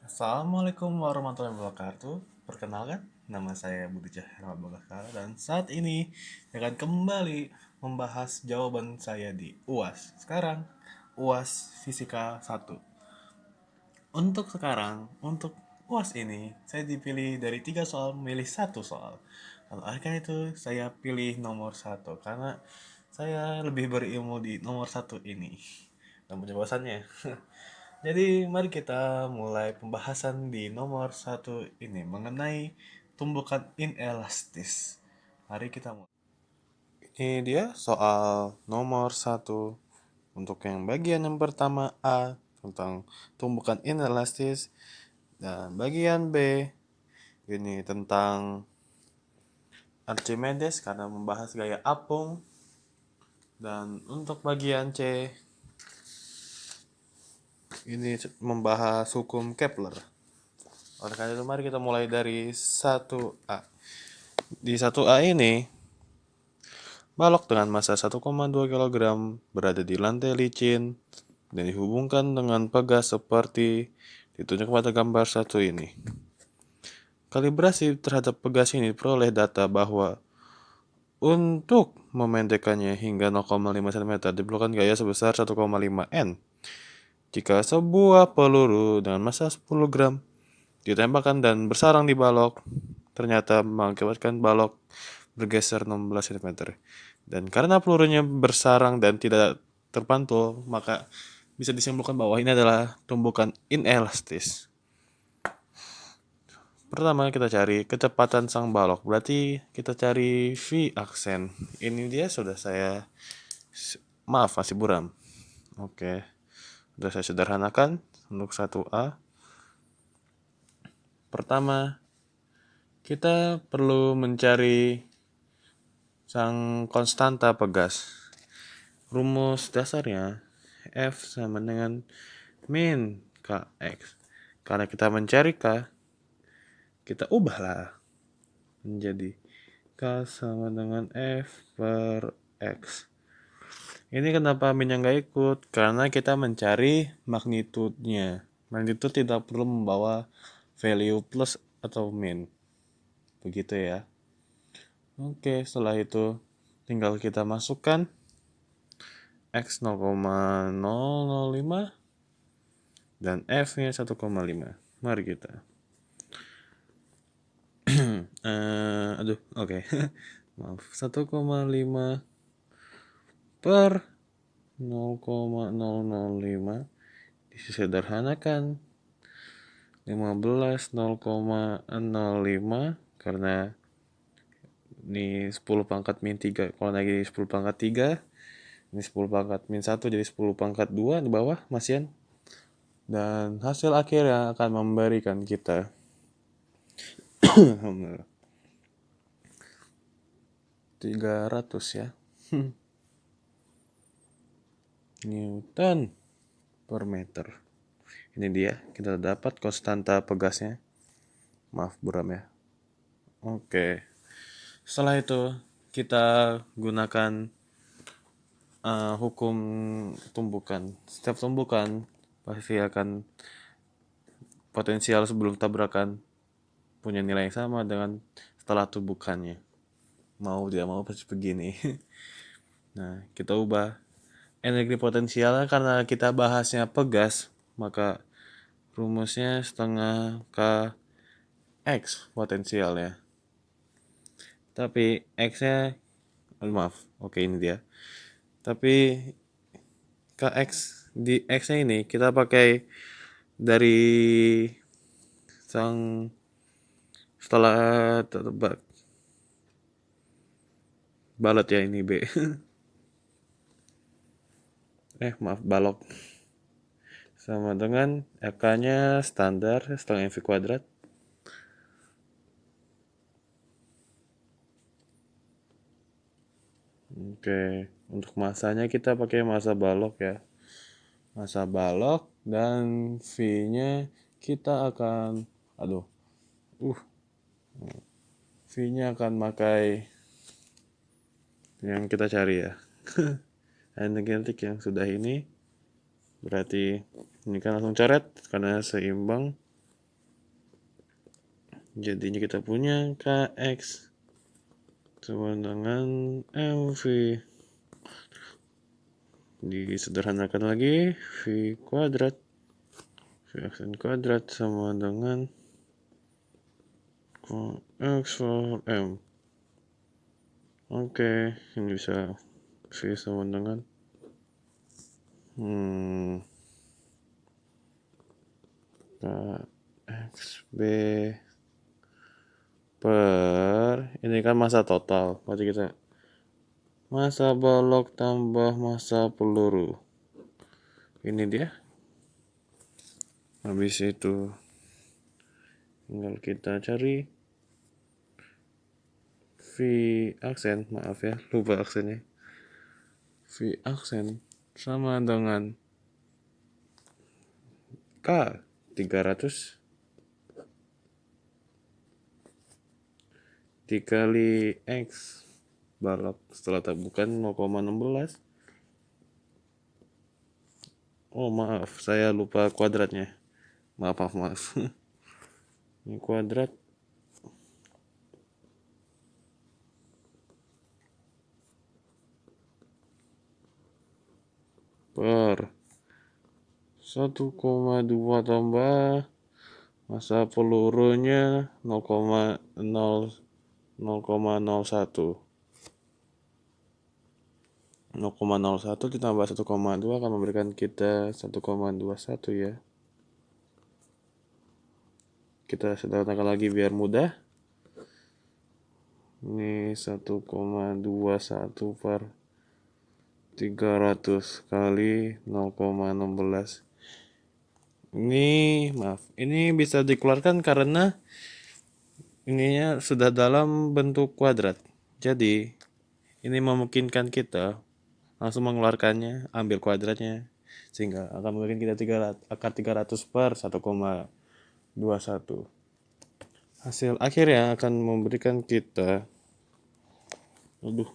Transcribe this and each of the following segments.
Assalamualaikum warahmatullahi wabarakatuh. Perkenalkan, nama saya Budi Cahya Bagakara dan saat ini saya akan kembali membahas jawaban saya di UAS. Sekarang, UAS Fisika 1. Untuk sekarang, untuk UAS ini, saya dipilih dari 3 soal, memilih satu soal. Lalu oleh karena itu, saya pilih nomor satu karena saya lebih berilmu di nomor satu ini. Dan penjelasannya. Jadi mari kita mulai pembahasan di nomor satu ini mengenai tumbukan inelastis. Mari kita mulai. Ini dia soal nomor satu. Untuk yang bagian yang pertama A tentang tumbukan inelastis dan bagian B ini tentang Archimedes karena membahas gaya apung, dan untuk bagian C ini membahas hukum Kepler. Oleh karena itu mari kita mulai dari 1A. Di 1A ini, balok dengan massa 1,2 kg berada di lantai licin dan dihubungkan dengan pegas seperti ditunjuk pada gambar satu ini. Kalibrasi terhadap pegas ini diperoleh data bahwa untuk memendekkannya hingga 0,5 cm diperlukan gaya sebesar 1,5 N. Jika sebuah peluru dengan massa 10 gram ditembakkan dan bersarang di balok, ternyata mengakibatkan balok bergeser 16 cm. Dan karena pelurunya bersarang dan tidak terpantul, maka bisa disimpulkan bahwa ini adalah tumbukan inelastis. Pertama kita cari kecepatan sang balok, berarti kita cari V aksen. Ini dia sudah saya, maaf masih buram. Oke, sudah saya sederhanakan untuk 1A. Pertama, kita perlu mencari sang konstanta pegas. Rumus dasarnya F sama dengan min Kx. Karena kita mencari K, kita ubahlah menjadi K sama dengan F per X. Ini kenapa min yang gak ikut? Karena kita mencari magnitudenya. Magnitud tidak perlu membawa value plus atau min. Begitu ya. Oke, setelah itu tinggal kita masukkan X 0,005 dan F-nya 1,5. Mari kita. Oke. Maaf, 1,5 per 0,005 disederhanakan 15 0,05 karena ini 10 pangkat min 3. Kalau lagi 10 pangkat 3, ini 10 pangkat min 1 jadi 10 pangkat 2 di bawah masian. Dan hasil akhir yang akan memberikan kita 300 ya. Newton per meter. Ini dia, kita dapat konstanta pegasnya. Maaf buram ya. Oke. Setelah itu kita gunakan hukum tumbukan. Setiap tumbukan pasti akan potensial sebelum tabrakan punya nilai yang sama dengan setelah tumbukannya. Mau tidak mau pasti begini. Nah, kita ubah energi potensialnya karena kita bahasnya pegas, maka rumusnya setengah Kx potensialnya. Tapi X-nya, maaf, oke ini dia. Tapi Kx di X-nya ini kita pakai dari sang setelah tertebak balot ya ini B. Maaf balok. Sama dengan AK-nya standar setengah MV kuadrat. Oke, untuk masanya kita pakai massa balok ya. Massa balok dan V-nya kita akan V-nya akan pakai yang kita cari ya. Genetik yang sudah ini berarti ini kan langsung coret karena seimbang. Jadinya kita punya KX sama dengan MV. Disederhanakan lagi, V kuadrat. V kuadrat sama dengan X per M. Oke, ini bisa V sama dengan KXB per, ini kan massa total, berarti kita massa balok tambah massa peluru. Ini dia. Habis itu tinggal kita cari V aksen, maaf ya, lupa aksennya. V aksen sama dengan K 300 dikali X balok setelah tabukan 0,16. Oh maaf, saya lupa kuadratnya. Maaf. Ini kuadrat per 1,2 tambah massa pelurunya 0,01 ditambah 1,2 akan memberikan kita 1,21 ya. Kita sederhanakan lagi biar mudah. Ini 1,21 per 300 kali 0,16. Ini bisa dikeluarkan karena ininya sudah dalam bentuk kuadrat. Jadi ini memungkinkan kita langsung mengeluarkannya, ambil kuadratnya, sehingga akan memberikan kita akar 300 per 1,21. Hasil akhirnya akan memberikan kita,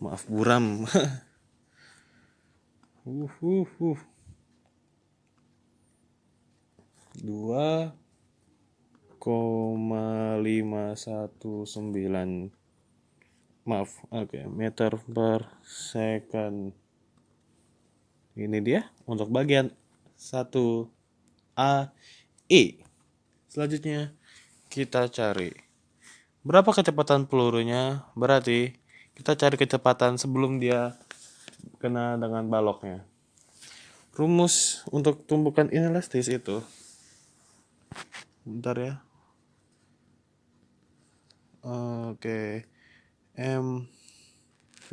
maaf buram. 2,519 meter per second. Ini dia untuk bagian 1A I. Selanjutnya kita cari berapa kecepatan pelurunya, berarti kita cari kecepatan sebelum dia kena dengan baloknya. Rumus untuk tumpukan inelastis itu, bentar ya. Oke, MV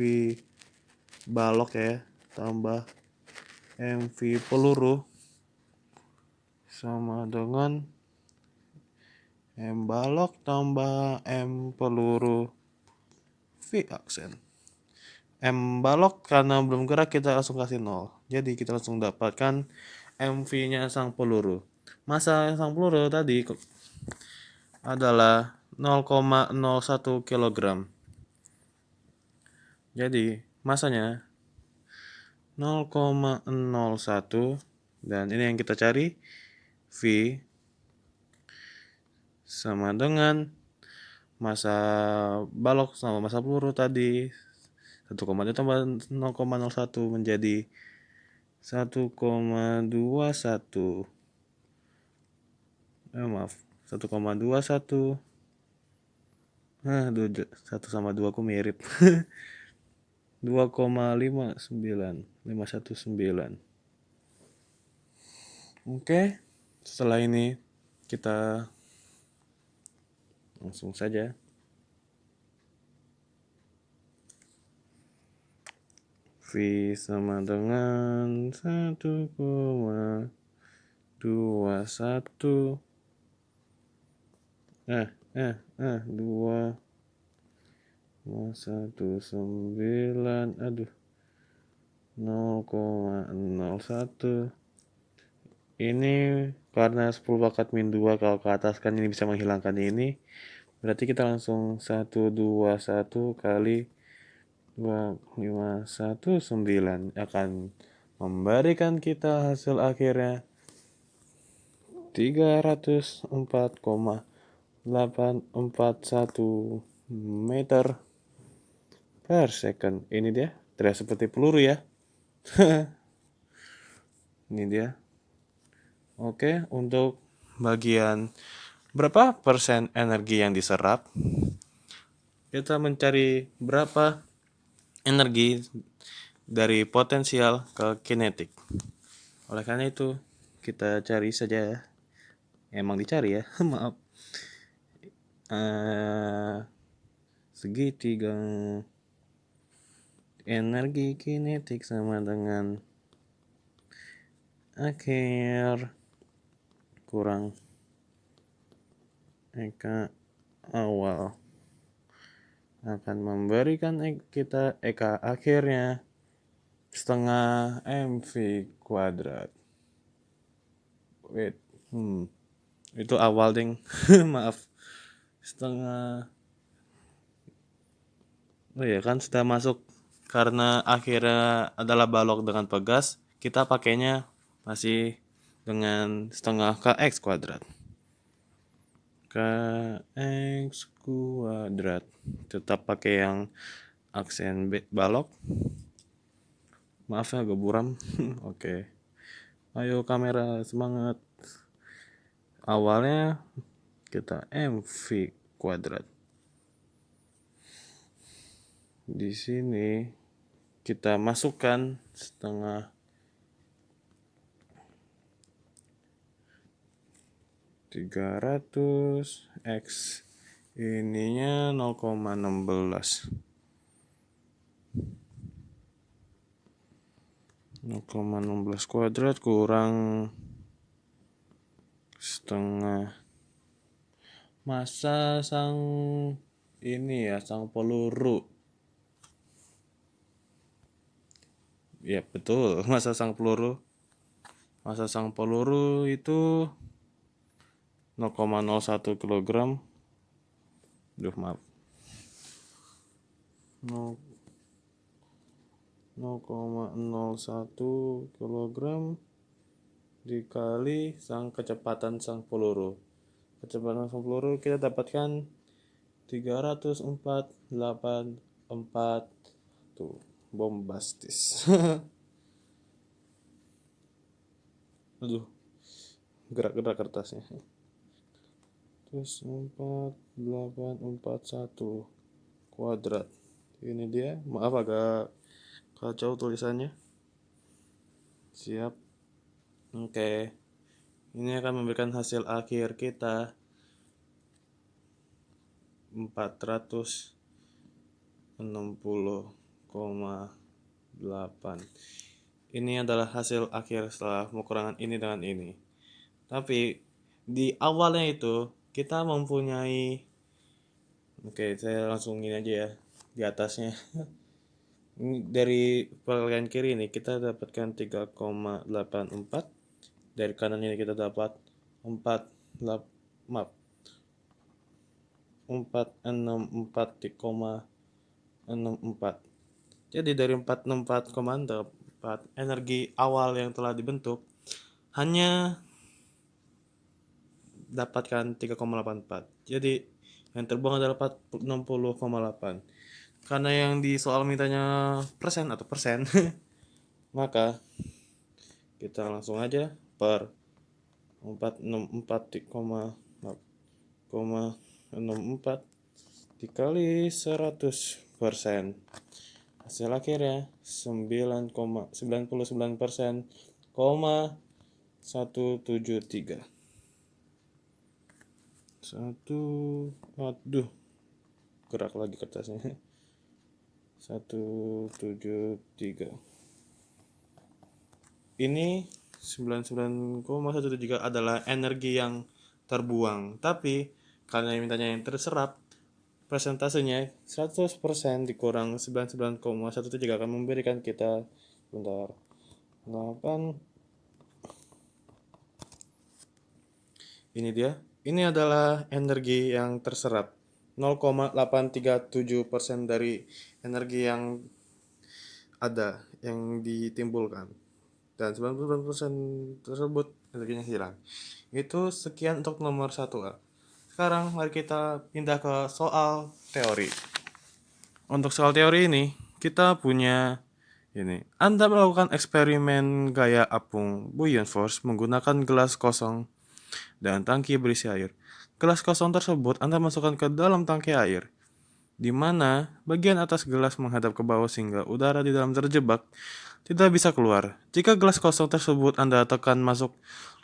balok ya tambah MV peluru sama dengan M balok tambah M peluru V aksen. M balok karena belum gerak kita langsung kasih 0. Jadi kita langsung dapatkan MV-nya sang peluru. Massa sang peluru tadi adalah 0,01 kg. Jadi massanya 0,01 dan ini yang kita cari, V sama dengan massa balok sama massa peluru tadi 1,2 tambah 0,01 menjadi 1,21. 1,21. 1 sama 2 aku mirip. 2,519. Oke, setelah ini kita langsung saja V sama dengan 1,21 0,01. Ini karena 10 pangkat min 2 kalau ke atas kan ini bisa menghilangkan ini. Berarti kita langsung 121 kali 2,519 akan memberikan kita hasil akhirnya 304,8 841 meter per second. Ini dia, terlihat seperti peluru ya. Ini dia. Oke, untuk bagian berapa persen energi yang diserap, kita mencari berapa energi dari potensial ke kinetik. Oleh karena itu, kita cari saja ya. Emang dicari ya, maaf. Segitiga energi kinetik sama dengan akhir kurang eka awal akan memberikan kita eka akhirnya setengah mv kuadrat. Wait, itu awal ding. Maaf, setengah. Oh ya kan sudah masuk, karena akhirnya adalah balok dengan pegas, kita pakainya masih dengan setengah kx kuadrat. Kx kuadrat tetap pakai yang aksen balok. Maaf ya agak buram. Oke. Ayo kamera semangat. Awalnya kita mv kuadrat. Di sini kita masukkan setengah 300 x, ininya 0,16 kuadrat kurang setengah massa sang ini ya, sang peluru. Ya betul, massa sang peluru. Massa sang peluru itu 0,01 kg. Maaf. 0,01 kg dikali sang kecepatan sang peluru. Kecepatan sang peluru kita dapatkan 304,84. Tuh, bombastis. Aduh, gerak-gerak kertasnya. Terus 4841 kuadrat. Ini dia, maaf agak kacau tulisannya. Siap. Oke. Ini akan memberikan hasil akhir kita 460,8. Ini adalah hasil akhir setelah pengukuran ini dengan ini. Tapi di awalnya itu kita mempunyai, oke saya langsung ini aja ya di atasnya. Dari bagian kiri ini kita dapatkan 3,84, dari kanan ini kita dapat 464,64. Jadi dari 464,4 energi awal yang telah dibentuk hanya dapatkan 3,84. Jadi yang terbuang adalah 60,8. Karena yang di soal mintanya persen atau persen, maka kita langsung aja per 464,64 dikali 100%. Hasil akhirnya 99%, 173. Aduh, gerak lagi kertasnya. 173. Ini 99,173 adalah energi yang terbuang, tapi karena yang mintanya yang terserap, persentasenya 100% dikurang 99,173 akan memberikan kita bentar 8. Ini dia. Ini adalah energi yang terserap. 0,837% dari energi yang ada, yang ditimbulkan. Dan 99% tersebut energinya hilang. Itu sekian untuk nomor 1A. sekarang mari kita pindah ke soal teori. Untuk soal teori ini, kita punya ini. Anda melakukan eksperimen gaya apung buoyant force menggunakan gelas kosong dan tangki berisi air. Gelas kosong tersebut Anda masukkan ke dalam tangki air, di mana bagian atas gelas menghadap ke bawah sehingga udara di dalam terjebak tidak bisa keluar. Jika gelas kosong tersebut Anda tekan masuk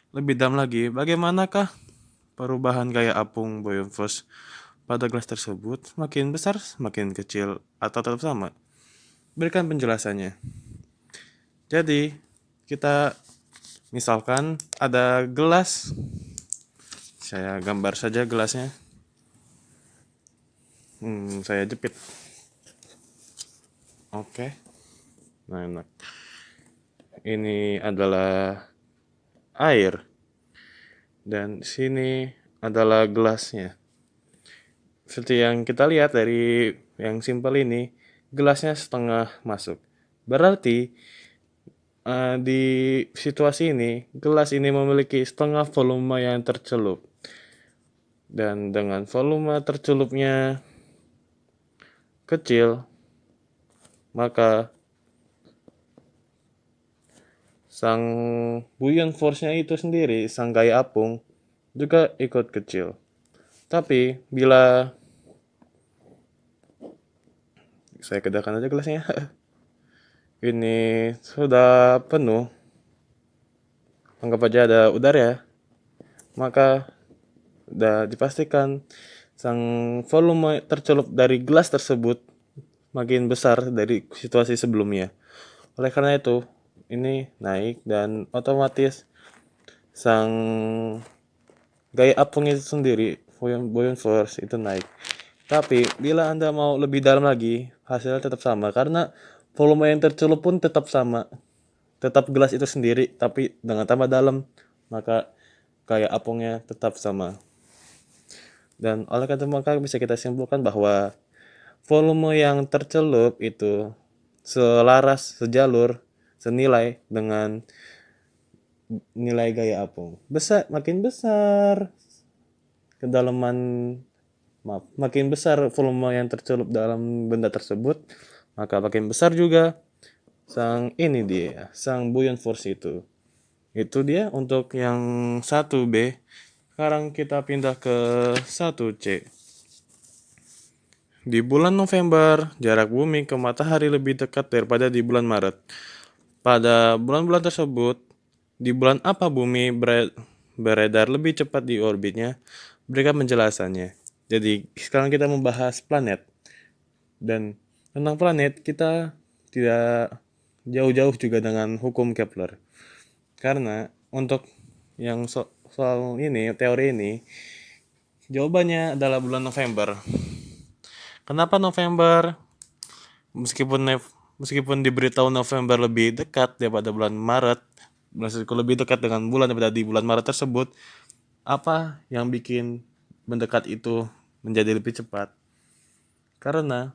lebih dalam lagi, bagaimanakah perubahan gaya apung buoyant force pada gelas tersebut? Semakin besar, semakin kecil, atau tetap sama? Berikan penjelasannya. Jadi, kita misalkan ada gelas. Saya gambar saja gelasnya. Saya jepit. Oke. Nah, enak. Ini adalah air. Dan sini adalah gelasnya. Seperti yang kita lihat dari yang simpel ini, gelasnya setengah masuk. Berarti di situasi ini, gelas ini memiliki setengah volume yang tercelup. Dan dengan volume tercelupnya kecil, maka sang buoyant force-nya itu sendiri, sang gaya apung, juga ikut kecil. Tapi bila saya kedahkan aja gelasnya, ini sudah penuh, anggap aja ada udara ya, maka sudah dipastikan sang volume tercelup dari gelas tersebut makin besar dari situasi sebelumnya. Oleh karena itu, ini naik dan otomatis sang gaya apung itu sendiri, buoyant force itu naik. Tapi bila Anda mau lebih dalam lagi, hasilnya tetap sama karena volume yang tercelup pun tetap sama. Tetap gelas itu sendiri, tapi dengan tambah dalam, maka gaya apungnya tetap sama. Dan oleh karena itu maka bisa kita simpulkan bahwa volume yang tercelup itu selaras, sejalur, senilai dengan nilai gaya apung. Makin besar kedalaman, makin besar volume yang tercelup dalam benda tersebut, maka makin besar juga sang buoyant force itu. Itu dia untuk yang 1B. Sekarang kita pindah ke 1C. Di bulan November, jarak bumi ke matahari lebih dekat daripada di bulan Maret. Pada bulan-bulan tersebut, di bulan apa bumi beredar lebih cepat di orbitnya? Berikan penjelasannya. Jadi, sekarang kita membahas planet. Dan tentang planet, kita tidak jauh-jauh juga dengan hukum Kepler. Karena untuk yang soal ini, teori ini, jawabannya adalah bulan November. Kenapa November? Meskipun diberitahu November lebih dekat daripada bulan Maret, maksudku lebih dekat dengan bulan daripada di bulan Maret tersebut, apa yang bikin mendekat itu menjadi lebih cepat? Karena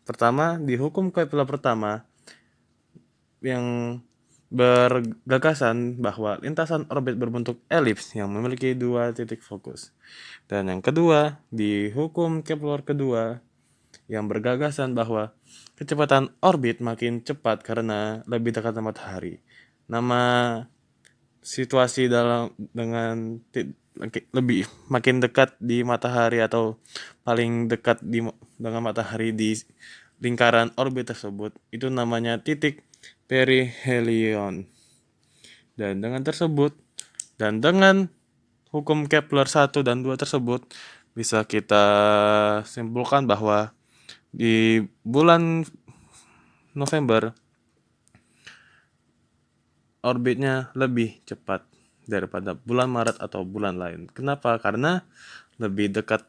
pertama di hukum Kepler pertama yang bergagasan bahwa lintasan orbit berbentuk elips yang memiliki dua titik fokus. Dan yang kedua, di hukum Kepler kedua yang bergagasan bahwa kecepatan orbit makin cepat karena lebih dekat dengan matahari. Nama situasi dengan lebih makin dekat di matahari atau paling dekat dengan matahari di lingkaran orbit tersebut itu namanya titik perihelion. Dan dengan hukum Kepler 1 dan 2 tersebut bisa kita simpulkan bahwa di bulan November orbitnya lebih cepat daripada bulan Maret atau bulan lain. Kenapa? Karena lebih dekat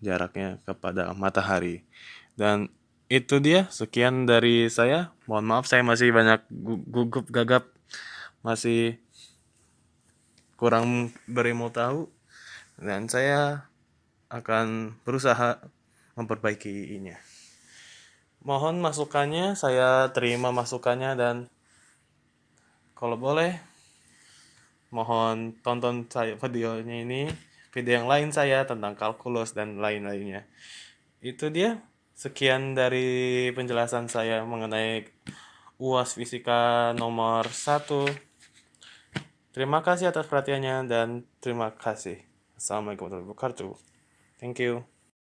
jaraknya kepada matahari. Dan itu dia, sekian dari saya. Mohon maaf saya masih banyak gugup gagap, masih kurang berilmu tahu, dan saya akan berusaha memperbaikinya. Mohon masukannya, saya terima masukannya, dan kalau boleh Mohon tonton saya videonya ini, video yang lain saya tentang kalkulus dan lain-lainnya. Itu dia. Sekian dari penjelasan saya mengenai UAS Fisika nomor 1. Terima kasih atas perhatiannya dan terima kasih. Assalamualaikum warahmatullahi wabarakatuh. Thank you.